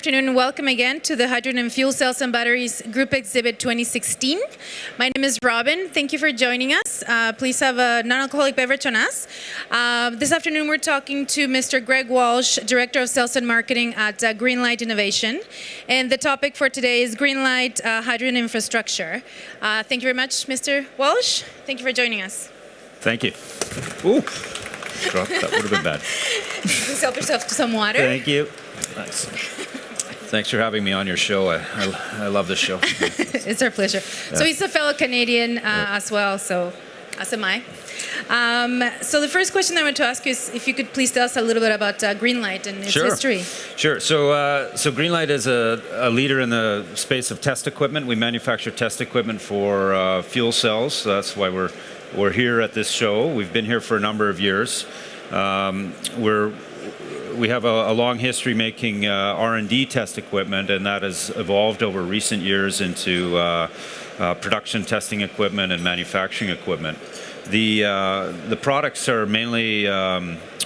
afternoon and welcome again to the Hydrogen Fuel Cells and Batteries Group Exhibit 2016. My name is Robin. Thank you for joining us. Please have a non-alcoholic beverage on us. This afternoon we're talking to Mr. Greg Walsh, Director of Sales and Marketing at Greenlight Innovation. And the topic for today is Greenlight Hydrogen Infrastructure. Thank you very much, Mr. Walsh. Thank you for joining us. Thank you. Ooh, that would have been bad. Please help yourself to some water. Thank you. Nice. Thanks for having me on your show. I love this show. It's our pleasure. Yeah. So he's a fellow Canadian as well, so as am I. So the first question I want to ask you is if you could please tell us a little bit about Greenlight and its history. Sure. So Greenlight is a leader in the space of test equipment. We manufacture test equipment for fuel cells. So that's why we're here at this show. We've been here for a number of years. We have a long history making R&D test equipment, and that has evolved over recent years into production testing equipment and manufacturing equipment. The products are mainly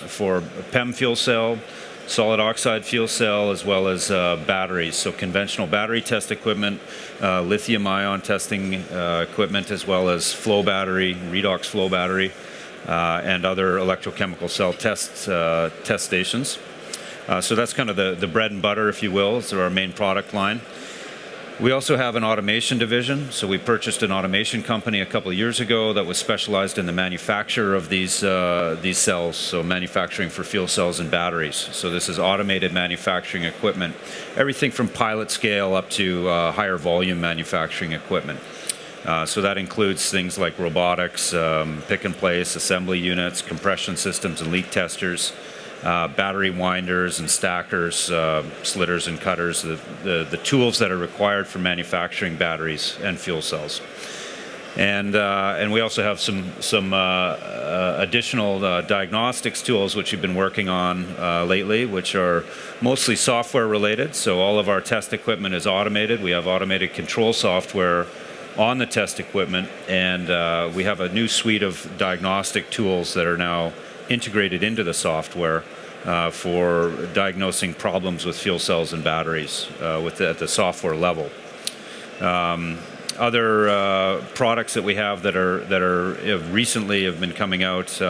for PEM fuel cell, solid oxide fuel cell, as well as batteries. So conventional battery test equipment, lithium-ion testing equipment, as well as flow battery, redox flow battery, and other electrochemical cell test stations. So that's kind of the bread and butter, if you will. It's our main product line. We also have an automation division. So we purchased an automation company a couple of years ago that was specialized in the manufacture of these cells, so manufacturing for fuel cells and batteries. So this is automated manufacturing equipment, everything from pilot scale up to higher volume manufacturing equipment. So that includes things like robotics, pick and place, assembly units, compression systems and leak testers, battery winders and stackers, slitters and cutters, the tools that are required for manufacturing batteries and fuel cells. And we also have some additional diagnostics tools which we've been working on lately, which are mostly software related. So all of our test equipment is automated. We have automated control software on the test equipment, and we have a new suite of diagnostic tools that are now integrated into the software for diagnosing problems with fuel cells and batteries at the software level. Other products that we have that recently have been coming out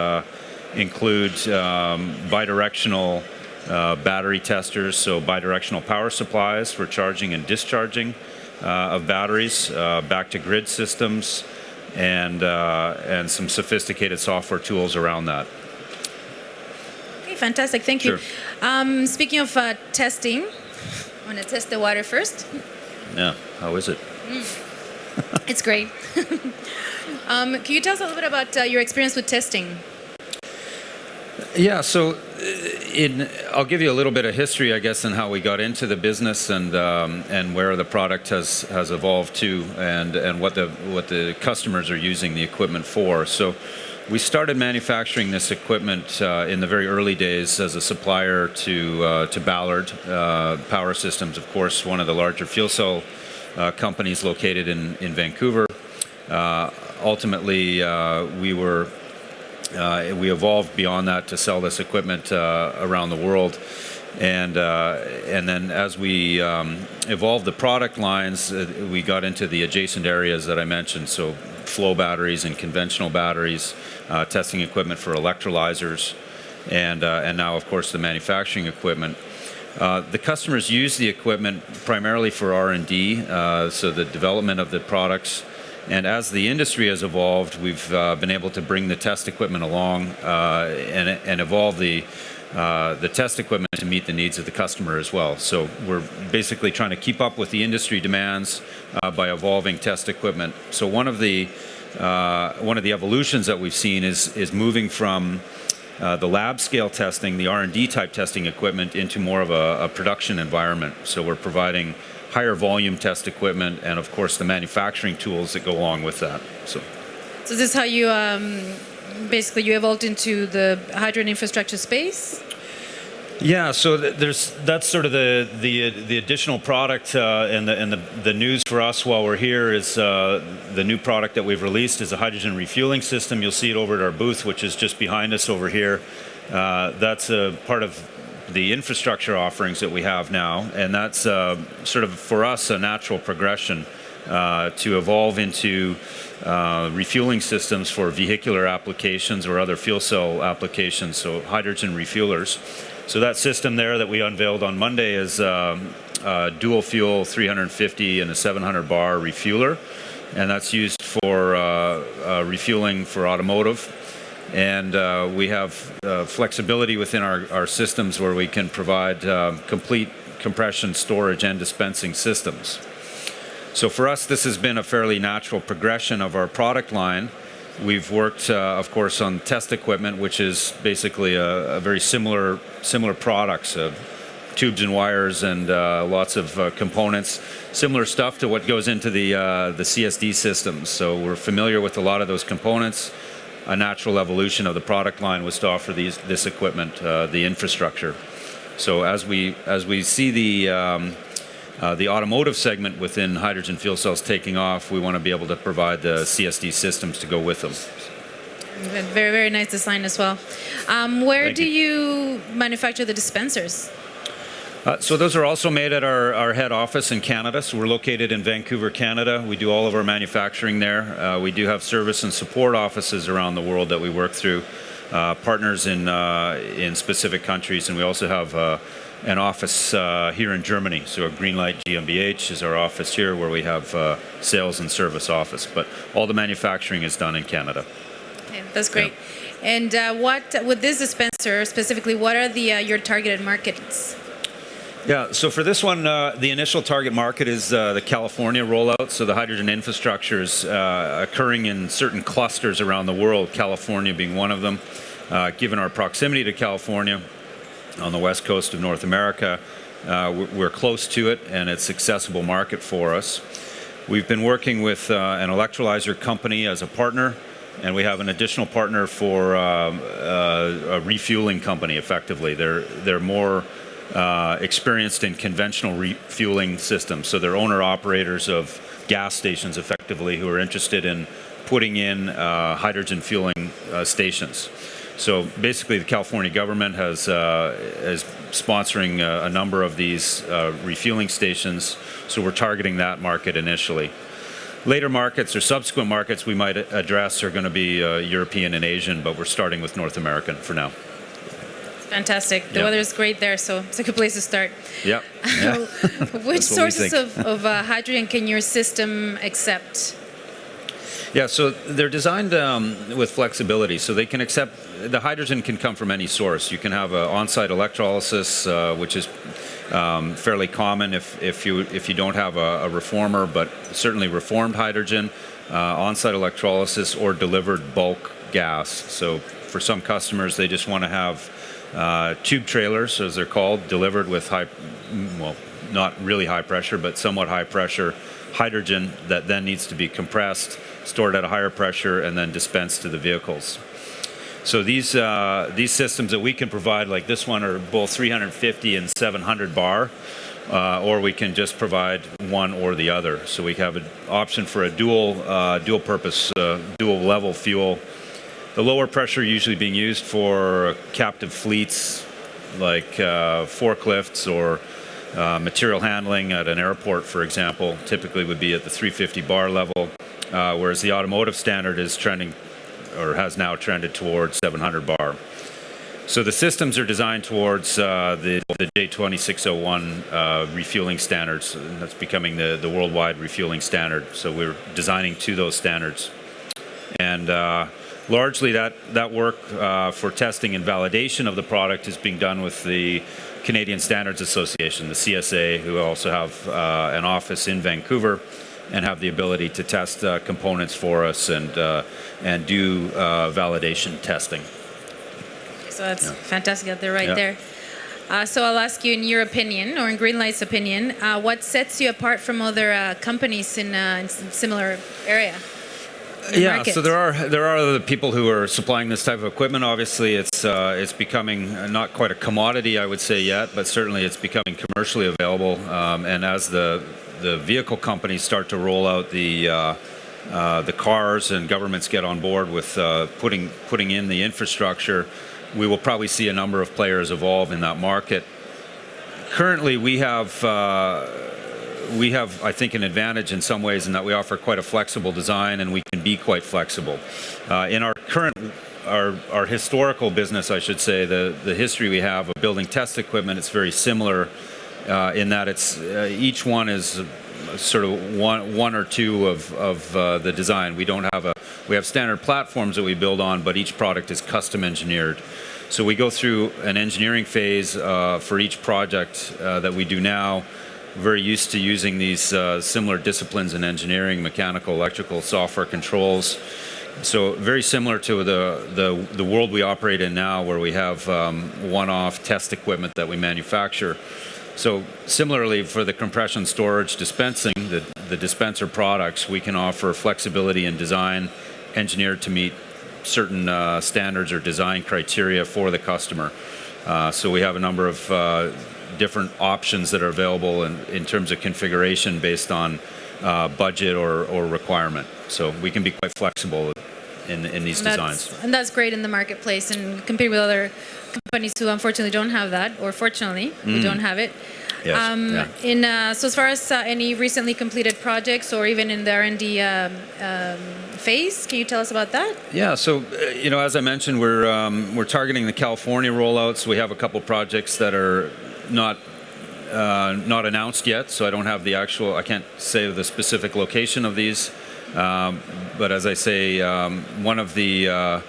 include bidirectional battery testers, so bidirectional power supplies for charging and discharging of batteries, back to grid systems, and some sophisticated software tools around that. Okay, fantastic. Thank you. Sure. Speaking of testing, I want to test the water first. Yeah. How is it? It's great. Can you tell us a little bit about your experience with testing? Yeah. So I'll give you a little bit of history, I guess, on how we got into the business and where the product has evolved to, and what the customers are using the equipment for. So we started manufacturing this equipment in the very early days as a supplier to Ballard Power Systems, of course, one of the larger fuel cell companies located in Vancouver. Ultimately, we evolved beyond that to sell this equipment around the world, and then as we evolved the product lines, we got into the adjacent areas that I mentioned. So flow batteries and conventional batteries, testing equipment for electrolyzers, and now, of course, the manufacturing equipment. The customers use the equipment primarily for R&D, so the development of the products. And as the industry has evolved, we've been able to bring the test equipment along and evolve the test equipment to meet the needs of the customer as well. So we're basically trying to keep up with the industry demands by evolving test equipment. So one of the evolutions that we've seen is moving from the lab scale testing, the R&D type testing equipment, into more of a production environment. So we're providing higher volume test equipment, and of course the manufacturing tools that go along with that. So this is how you basically you evolved into the hydrogen infrastructure space? Yeah, so that's sort of the additional product, and the news for us while we're here is the new product that we've released is a hydrogen refueling system. You'll see it over at our booth, which is just behind us over here. That's a part of the infrastructure offerings that we have now, and that's sort of for us a natural progression to evolve into refueling systems for vehicular applications or other fuel cell applications, so hydrogen refuelers. So that system there that we unveiled on Monday is dual fuel 350 and a 700 bar refueler, and that's used for refueling for automotive. And we have flexibility within our systems where we can provide complete compression, storage, and dispensing systems. So for us, this has been a fairly natural progression of our product line. We've worked, of course, on test equipment, which is basically a very similar products, tubes and wires and lots of components, similar stuff to what goes into the CSD systems. So we're familiar with a lot of those components. A natural evolution of the product line was to offer this equipment, the infrastructure. So as we see the automotive segment within hydrogen fuel cells taking off, we want to be able to provide the CSD systems to go with them. Very, very nice design as well. Where do you manufacture the dispensers? So those are also made at our head office in Canada. So we're located in Vancouver, Canada. We do all of our manufacturing there. We do have service and support offices around the world that we work through, partners in specific countries, and we also have an office here in Germany. So a Greenlight GmbH is our office here, where we have sales and service office. But all the manufacturing is done in Canada. Okay, that's great. Yeah. And what with this dispenser specifically, what are your targeted markets? Yeah, so for this one, the initial target market is the California rollout. So the hydrogen infrastructure is occurring in certain clusters around the world, California being one of them. Given our proximity to California on the west coast of North America, we're close to it, and it's an accessible market for us. We've been working with an electrolyzer company as a partner, and we have an additional partner for a refueling company, effectively. They're more experienced in conventional refueling systems. So they're owner-operators of gas stations, effectively, who are interested in putting in hydrogen fueling stations. So basically, the California government is sponsoring a number of these refueling stations. So we're targeting that market initially. Later markets or subsequent markets we might address are going to be European and Asian, but we're starting with North American for now. Fantastic. The weather is great there, so it's a good place to start. Yep. Which sources of hydrogen can your system accept? Yeah, so they're designed with flexibility, so they can accept, the hydrogen can come from any source. You can have an on-site electrolysis, which is fairly common if you don't have a reformer, but certainly reformed hydrogen, on-site electrolysis, or delivered bulk gas. So for some customers, they just want to have tube trailers, as they're called, delivered with not really high pressure, but somewhat high pressure hydrogen that then needs to be compressed, stored at a higher pressure, and then dispensed to the vehicles. So these systems that we can provide, like this one, are both 350 and 700 bar, or we can just provide one or the other. So we have an option for a dual purpose, dual level fuel. The lower pressure usually being used for captive fleets like forklifts or material handling at an airport, for example, typically would be at the 350 bar level, whereas the automotive standard is trending, or has now trended, towards 700 bar. So the systems are designed towards the J2601 refueling standards, and that's becoming the worldwide refueling standard. So we're designing to those standards. And largely that work for testing and validation of the product is being done with the Canadian Standards Association, the CSA, who also have an office in Vancouver and have the ability to test components for us and do validation testing. So that's fantastic that they're right there. So I'll ask you, in your opinion, or in Greenlight's opinion, what sets you apart from other companies in similar area? Yeah, market? So there are other people who are supplying this type of equipment. Obviously, it's becoming not quite a commodity, I would say, yet, but certainly it's becoming commercially available. And as the vehicle companies start to roll out the cars and governments get on board with putting in the infrastructure, we will probably see a number of players evolve in that market. Currently, we have, I think, an advantage in some ways in that we offer quite a flexible design, and we can be quite flexible. In our current, our historical business, I should say, the history we have of building test equipment, it's very similar in that it's each one is sort of one or two of the design. We have standard platforms that we build on, but each product is custom engineered. So we go through an engineering phase for each project that we do now. Very used to using these similar disciplines in engineering, mechanical, electrical, software controls. So very similar to the world we operate in now, where we have one-off test equipment that we manufacture. So similarly, for the compression, storage, dispensing, the dispenser products, we can offer flexibility in design, engineered to meet certain standards or design criteria for the customer. So we have a number of different options that are available in terms of configuration based on budget or requirement. So we can be quite flexible in these designs. And that's great in the marketplace and compete with other companies who unfortunately don't have that, or fortunately, who don't have it. Yes, So as far as any recently completed projects or even in the R&D phase, can you tell us about that? Yeah, so as I mentioned, we're targeting the California rollout. So we have a couple projects that are not announced yet. So I don't have I can't say the specific location of these. But as I say, one of the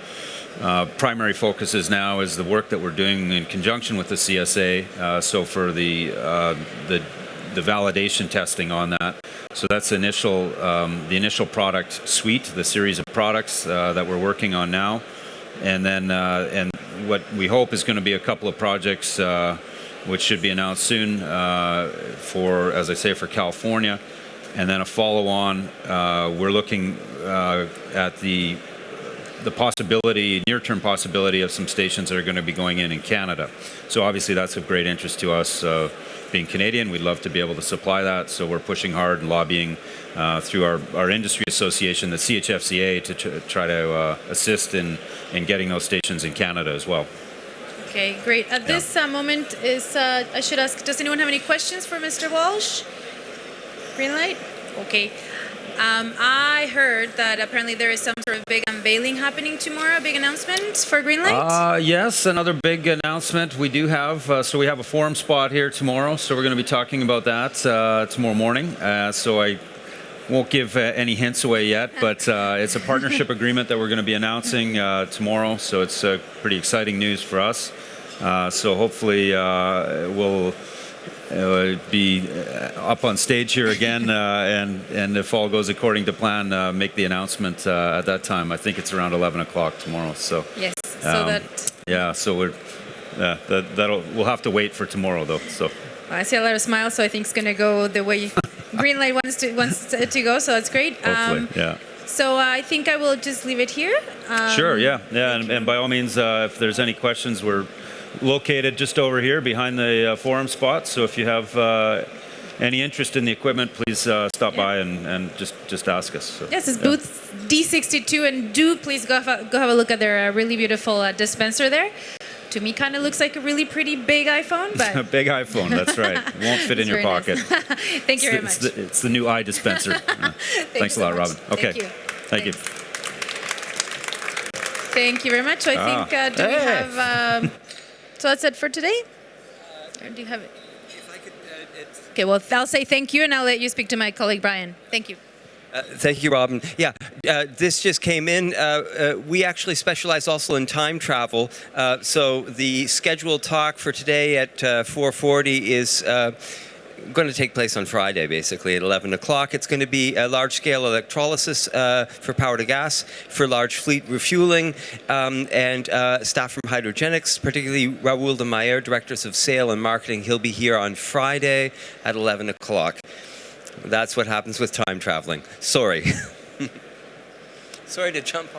primary focuses now is the work that we're doing in conjunction with the CSA. So for the validation testing on that. So that's the initial product suite, the series of products that we're working on now, and then and what we hope is going to be a couple of projects which should be announced soon for, as I say, for California. And then a follow-on, we're looking at the possibility, near-term possibility of some stations that are going to be going in Canada. So obviously that's of great interest to us. Being Canadian, we'd love to be able to supply that. So we're pushing hard and lobbying through our industry association, the CHFCA, to try to assist in getting those stations in Canada as well. Okay, great. At this moment, I should ask, does anyone have any questions for Mr. Walsh? Greenlight? Okay. I heard that apparently there is some sort of big unveiling happening tomorrow, a big announcement for Greenlight? Yes, another big announcement we do have. So we have a forum spot here tomorrow, so we're going to be talking about that tomorrow morning. So I won't give any hints away yet, but it's a partnership agreement that we're going to be announcing tomorrow, so it's pretty exciting news for us. So hopefully we'll be up on stage here again, and if all goes according to plan, make the announcement at that time. I think it's around 11 o'clock tomorrow. So yes, so that. Yeah, so we'll have to wait for tomorrow though. So I see a lot of smiles, so I think it's going to go the way Greenlight wants to go. So that's great. Hopefully, yeah. So I think I will just leave it here. Sure, yeah, and by all means, if there's any questions, we're located just over here behind the forum spot. So if you have any interest in the equipment, please stop by and just ask us. So, yes, it's booth D62, and please go have a look at their really beautiful dispenser there. To me, kind of looks like a really pretty big iPhone, but a big iPhone. That's right. It won't fit in your pocket. Nice. Thank you very much. It's the new eye dispenser. Thanks a lot, Robin. Okay. Thank you. Thank you very much. So I think do we have? So that's it for today. Or do you have it? If I could, okay. Well, I'll say thank you, and I'll let you speak to my colleague Brian. Thank you. Thank you, Robin. Yeah, this just came in. We actually specialize also in time travel. So the scheduled talk for today at 4:40 is going to take place on Friday, basically at 11 o'clock. It's going to be a large-scale electrolysis for power to gas, for large fleet refueling, and staff from Hydrogenics, particularly Raoul de Mayer, Directors of Sale and Marketing. He'll be here on Friday at 11 o'clock. That's what happens with time traveling. Sorry. Sorry to jump on